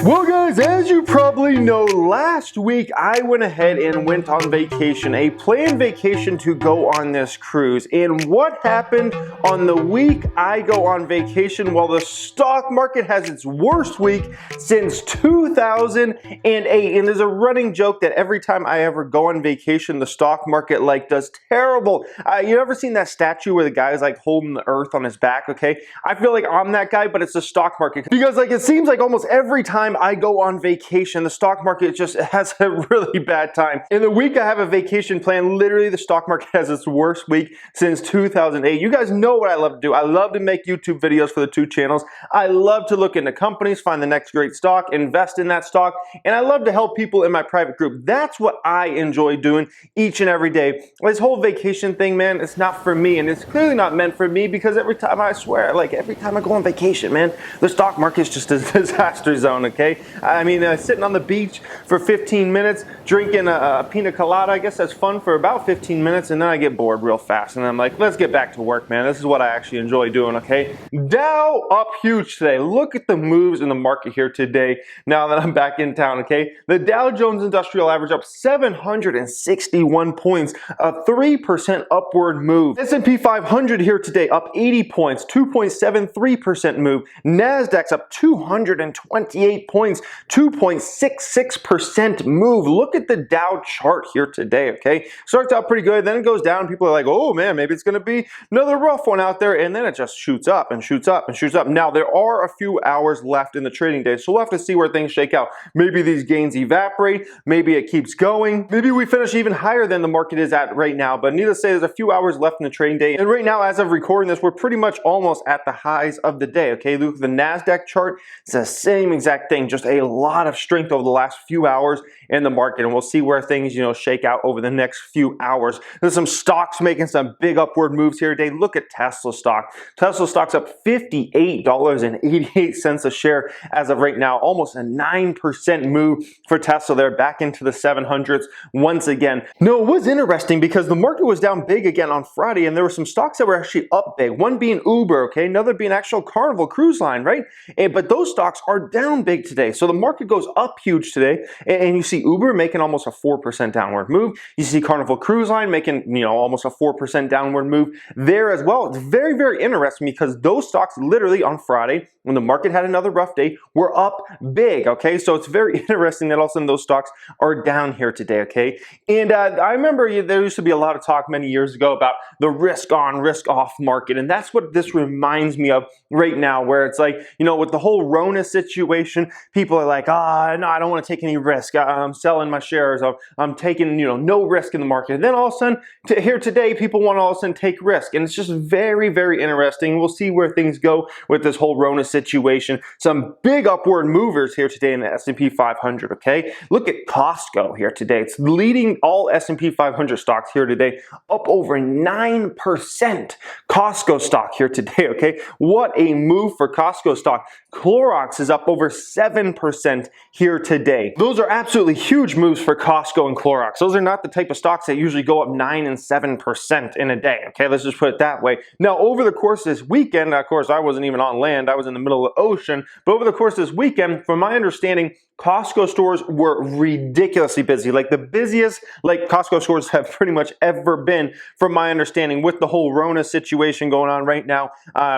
Well guys, as you probably know, last week I went ahead and went on vacation, a planned vacation to go on this cruise. And what happened on the week I go on vacation? Well, the stock market has its worst week since 2008. And there's a running joke that every time I ever go on vacation, the stock market does terrible. You ever seen that statue where the guy is holding the earth on his back, okay? I feel like I'm that guy, but it's the stock market. Because it seems like almost every time I go on vacation, the stock market just has a really bad time. In the week I have a vacation plan, literally the stock market has its worst week since 2008. You guys know what I love to do. I love to make YouTube videos for the two channels. I love to look into companies, find the next great stock, invest in that stock, and I love to help people in my private group. That's what I enjoy doing each and every day. This whole vacation thing, man, it's not for me, and it's clearly not meant for me because every time I swear, every time I go on vacation, man, the stock market's just a disaster zone, okay? I mean, sitting on the beach for 15 minutes, drinking a pina colada, I guess that's fun for about 15 minutes, and then I get bored real fast, and I'm like, let's get back to work, man. This is what I actually enjoy doing, okay? Dow up huge today. Look at the moves in the market here today now that I'm back in town, okay? The Dow Jones Industrial Average up 761 points, a 3% upward move. S&P 500 here today up 80 points, 2.73% move. Nasdaq's up 228 points, 2.66% move. Look at the Dow chart here today, okay? Starts out pretty good, then it goes down. People are like, oh man, maybe it's gonna be another rough one out there, and then it just shoots up and shoots up and shoots up. Now, there are a few hours left in the trading day, so we'll have to see where things shake out. Maybe these gains evaporate, maybe it keeps going, maybe we finish even higher than the market is at right now, but needless to say, there's a few hours left in the trading day, and right now, as of recording this, we're pretty much almost at the highs of the day, okay? Look at the Nasdaq chart, it's the same exact thing, just a lot of strength over the last few hours in the market, and we'll see where things, shake out over the next few hours. There's some stocks making some big upward moves here today. Look at Tesla stock. Tesla stock's up $58.88 a share as of right now, almost a 9% move for Tesla. They're back into the 700s once again. No, it was interesting because the market was down big again on Friday, and there were some stocks that were actually up big. One being Uber, okay, another being actual Carnival Cruise Line, right? But those stocks are down big today. So the market goes up huge today, and you see Uber making almost a 4% downward move. You see Carnival Cruise Line making, almost a 4% downward move there as well. It's very, very interesting because those stocks literally on Friday, when the market had another rough day, were up big, okay? So it's very interesting that all of a sudden those stocks are down here today, okay? And I remember there used to be a lot of talk many years ago about the risk on, risk off market, and that's what this reminds me of right now, where it's with the whole Rona situation, people are like, no, I don't want to take any risk. I'm selling my shares. I'm taking, no risk in the market. And then all of a sudden, here today, people want to all of a sudden take risk. And it's just very, very interesting. We'll see where things go with this whole Rona situation. Some big upward movers here today in the S&P 500, okay? Look at Costco here today. It's leading all S&P 500 stocks here today, up over 9%. Costco stock here today, okay? What a move for Costco stock. Clorox is up over 7% here today. Those are absolutely huge moves for Costco and Clorox. Those are not the type of stocks that usually go up 9 and 7% in a day, okay? Let's just put it that way. Now, over the course of this weekend, of course, I wasn't even on land. I was in the middle of the ocean. But over the course of this weekend, from my understanding, Costco stores were ridiculously busy, the busiest Costco stores have pretty much ever been, from my understanding, with the whole Rona situation going on right now.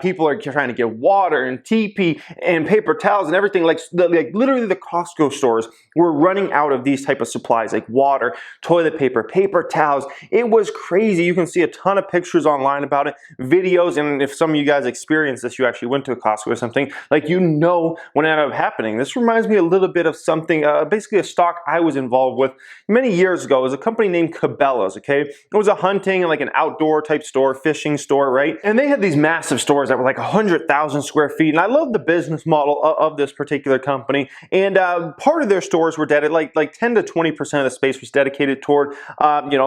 People are trying to get water and TP and paper towels and everything. Literally the Costco stores were running out of these type of supplies, like water, toilet paper, paper towels. It was crazy. You can see a ton of pictures online about it, videos, and if some of you guys experienced this, you actually went to a Costco or something, when it ended up happening. This reminds me a little bit of something, basically a stock I was involved with many years ago. It was a company named Cabela's, okay? It was a hunting and an outdoor type store, fishing store, right? And they had these massive stores that were 100,000 square feet. And I love the business model of this particular company. And part of their stores were dedicated, 10 to 20% of the space was dedicated toward,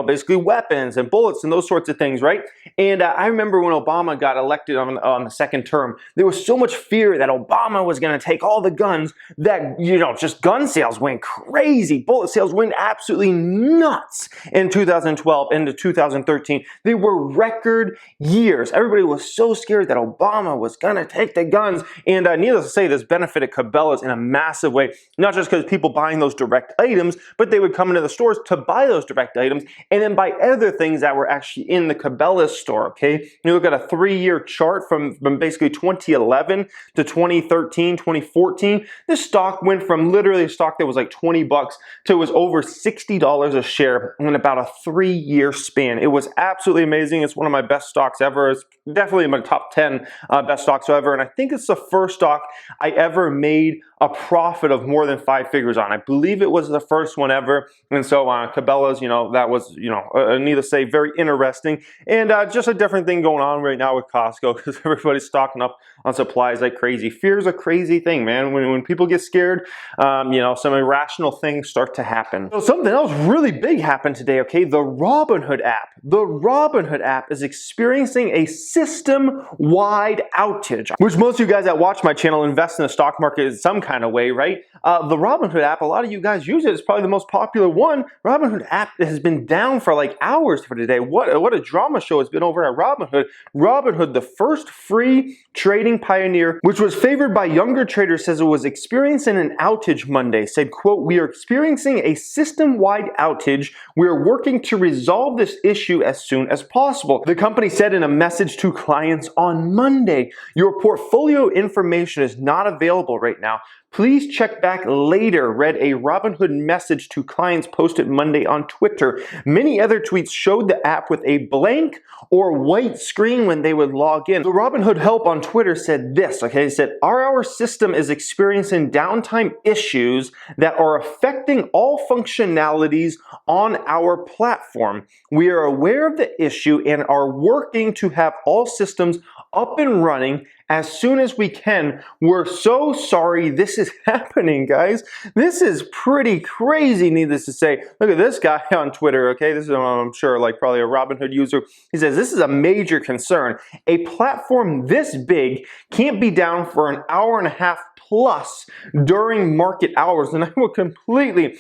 basically weapons and bullets and those sorts of things, right? And I remember when Obama got elected on the second term, there was so much fear that Obama was going to take all the guns that, just gun sales went crazy. Bullet sales went absolutely nuts in 2012 into 2013. They were record years. Everybody was so scared that Obama was going to take the guns. And needless to say, this benefited Cabela's Cabela's in a massive way, not just because people buying those direct items, but they would come into the stores to buy those direct items and then buy other things that were actually in the Cabela's store, okay? You look at a 3-year chart from basically 2011 to 2013, 2014, this stock went from literally a stock that was like 20 bucks to it was over $60 a share in about a 3-year span. It was absolutely amazing. It's one of my best stocks ever. It's definitely in my top 10 best stocks ever, and I think it's the first stock I ever made a profit of more than 5 figures on. I believe it was the first one ever, and so Cabela's, that was, needless to say, very interesting, and just a different thing going on right now with Costco because everybody's stocking up on supplies like crazy. Fear is a crazy thing, man. When people get scared, some irrational things start to happen. So something else really big happened today, okay? The Robinhood app. The Robinhood app is experiencing a system-wide outage, which most of you guys that watch my channel invest in the stock market in some kind of way, right? The Robinhood app, a lot of you guys use it. It's probably the most popular one. Robinhood app has been down for like hours for today. What a drama show it's been over at Robinhood. Robinhood, the first free trading pioneer, which was favored by younger traders, says it was experiencing an outage Monday. Said, quote, "We are experiencing a system-wide outage. We are working to resolve this issue as soon as possible." The company said in a message to clients on Monday, "Your portfolio information is not available right now. Please check back later," read a Robinhood message to clients posted Monday on Twitter. Many other tweets showed the app with a blank or white screen when they would log in. The Robinhood help on Twitter said this, okay? It said, our system is experiencing downtime issues that are affecting all functionalities on our platform. We are aware of the issue and are working to have all systems up and running as soon as we can. We're so sorry this is happening, guys. This is pretty crazy, needless to say. Look at this guy on Twitter, okay? This is, I'm sure, like probably a Robinhood user. He says, this is a major concern. A platform this big can't be down for an hour and a half plus during market hours. And I would completely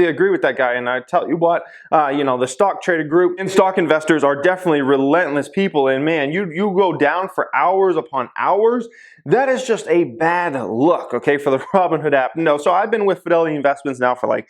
agree with that guy. And I tell you what, the stock trader group and stock investors are definitely relentless people. And man, you go down for hours upon hours. That is just a bad look, okay, for the Robinhood app. No, so I've been with Fidelity Investments now for like,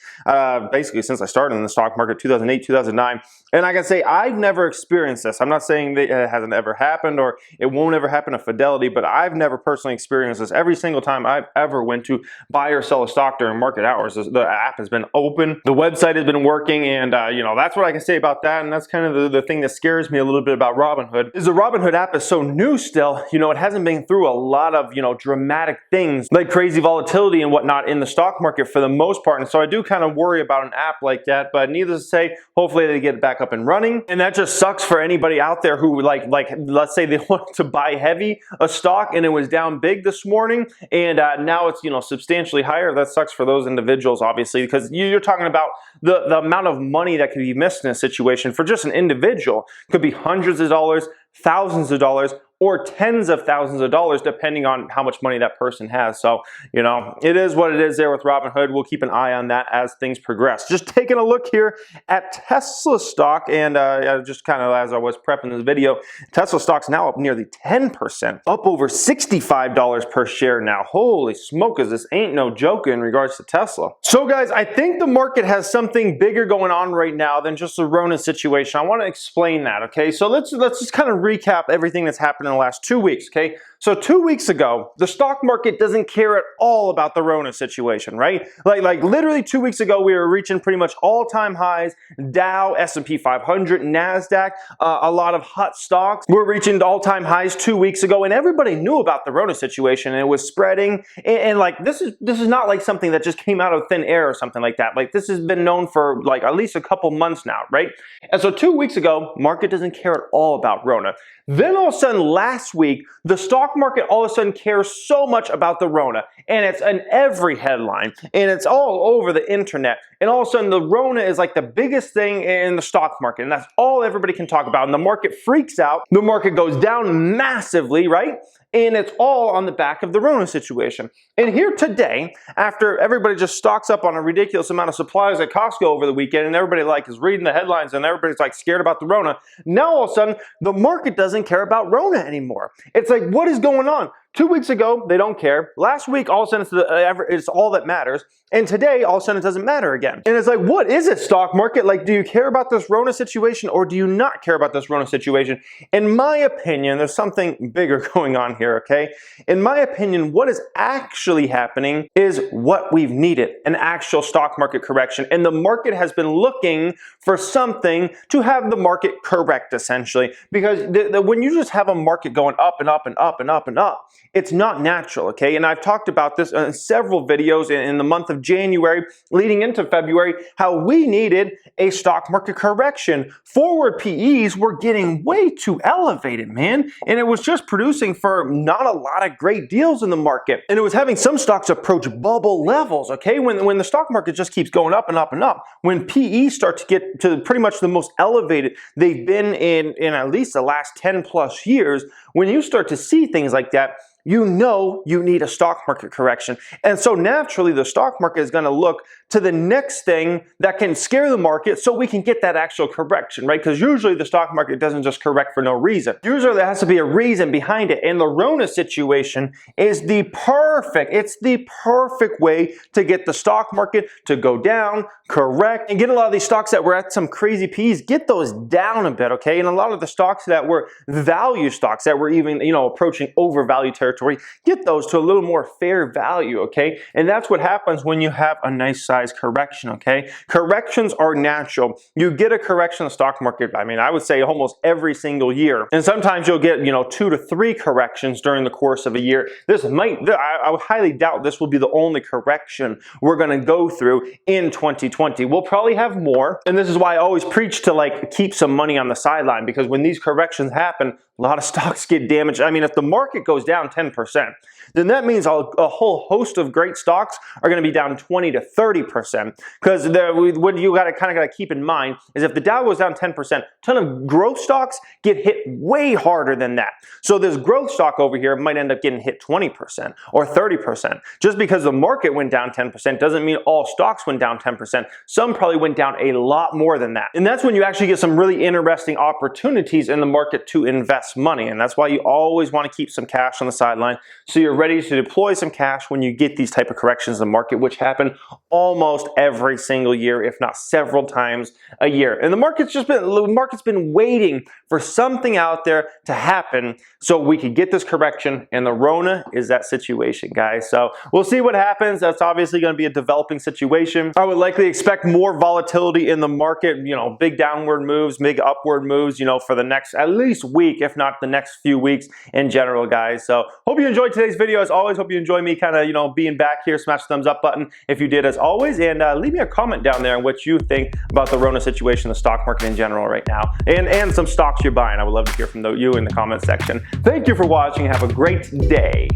basically since I started in the stock market, 2008, 2009. And I can say I've never experienced this. I'm not saying that it hasn't ever happened or it won't ever happen to Fidelity, but I've never personally experienced this. Every single time I've ever went to buy or sell a stock during market hours, the app has been open, the website has been working, and that's what I can say about that. And that's kind of the thing that scares me a little bit about Robinhood, is the Robinhood app is so new still. It hasn't been through a lot of dramatic things like crazy volatility and whatnot in the stock market for the most part. And so I do kind of worry about an app like that, but needless to say, hopefully they get it back up and running. And that just sucks for anybody out there who like let's say they want to buy heavy a stock and it was down big this morning and now it's substantially higher. That sucks for those individuals, obviously, because you're talking about the amount of money that could be missed in a situation for just an individual. Could be hundreds of dollars, thousands of dollars, or tens of thousands of dollars, depending on how much money that person has. So, it is what it is there with Robinhood. We'll keep an eye on that as things progress. Just taking a look here at Tesla stock, and just kind of as I was prepping this video, Tesla stock's now up nearly 10%, up over $65 per share now. Holy smokers, this ain't no joke in regards to Tesla. So guys, I think the market has something bigger going on right now than just the Rona situation. I want to explain that, okay? So let's just kind of recap everything that's happened in the last 2 weeks, okay? So 2 weeks ago, the stock market doesn't care at all about the Rona situation, right? Like literally 2 weeks ago, we were reaching pretty much all-time highs. Dow, S&P 500, Nasdaq, a lot of hot stocks were reaching all-time highs 2 weeks ago, and everybody knew about the Rona situation, and it was spreading. And like this is not like something that just came out of thin air or something like that. Like this has been known for like at least a couple months now, right? And so 2 weeks ago, market doesn't care at all about Rona. Then all of a sudden last week, the stock market all of a sudden cares so much about the Rona, and it's in every headline, and it's all over the internet, and all of a sudden the Rona is like the biggest thing in the stock market, and that's all everybody can talk about, and the market freaks out, the market goes down massively, right? And it's all on the back of the Rona situation. And here today, after everybody just stocks up on a ridiculous amount of supplies at Costco over the weekend, and everybody like is reading the headlines and everybody's like scared about the Rona, now all of a sudden the market doesn't care about Rona anymore. It's like, what is going on? 2 weeks ago, they don't care. Last week, all of a sudden, it's all that matters. And today, all of a sudden, it doesn't matter again. And it's like, what is it, stock market? Like, do you care about this Rona situation or do you not care about this Rona situation? In my opinion, there's something bigger going on here, okay? In my opinion, what is actually happening is what we've needed, an actual stock market correction. And the market has been looking for something to have the market correct, essentially. Because when you just have a market going up and up and up and up and up, it's not natural, okay? And I've talked about this in several videos in the month of January leading into February, how we needed a stock market correction. Forward PEs were getting way too elevated, man. And it was just producing for not a lot of great deals in the market. And it was having some stocks approach bubble levels, okay? When the stock market just keeps going up and up and up, when PEs start to get to pretty much the most elevated they've been in at least the last 10 plus years, when you start to see things like that, you know you need a stock market correction. And so naturally, the stock market is going to look to the next thing that can scare the market so we can get that actual correction, right? Because usually the stock market doesn't just correct for no reason. Usually there has to be a reason behind it. And the Rona situation is it's the perfect way to get the stock market to go down, correct, and get a lot of these stocks that were at some crazy P's, get those down a bit, okay? And a lot of the stocks that were value stocks that were even, approaching overvalued territory, get those to a little more fair value, okay? And that's what happens when you have a nice size correction, okay? Corrections are natural. You get a correction in the stock market, I would say almost every single year. And sometimes you'll get, 2 to 3 corrections during the course of a year. I would highly doubt this will be the only correction we're going to go through in 2020. We'll probably have more. And this is why I always preach to keep some money on the sideline, because when these corrections happen, a lot of stocks get damaged. If the market goes down 10%, then that means a whole host of great stocks are going to be down 20 to 30%. Because what you got to keep in mind is if the Dow goes down 10%, a ton of growth stocks get hit way harder than that. So this growth stock over here might end up getting hit 20% or 30%. Just because the market went down 10% doesn't mean all stocks went down 10%. Some probably went down a lot more than that. And that's when you actually get some really interesting opportunities in the market to invest money. And that's why you always want to keep some cash on the sideline so you're ready to deploy some cash when you get these type of corrections in the market, which happen almost every single year, if not several times a year. And the market's been waiting for something out there to happen so we could get this correction, and the Rona is that situation, guys. So we'll see what happens. That's obviously going to be a developing situation. I would likely expect more volatility in the market, big downward moves, big upward moves, for the next at least week, if not the next few weeks in general, guys. So hope you enjoyed today's video. As always, hope you enjoy me being back here. Smash the thumbs up button if you did, as always, and leave me a comment down there on what you think about the Rona situation, the stock market in general right now, and some stocks you're buying. I would love to hear from you in the comment section. Thank you for watching. Have a great day.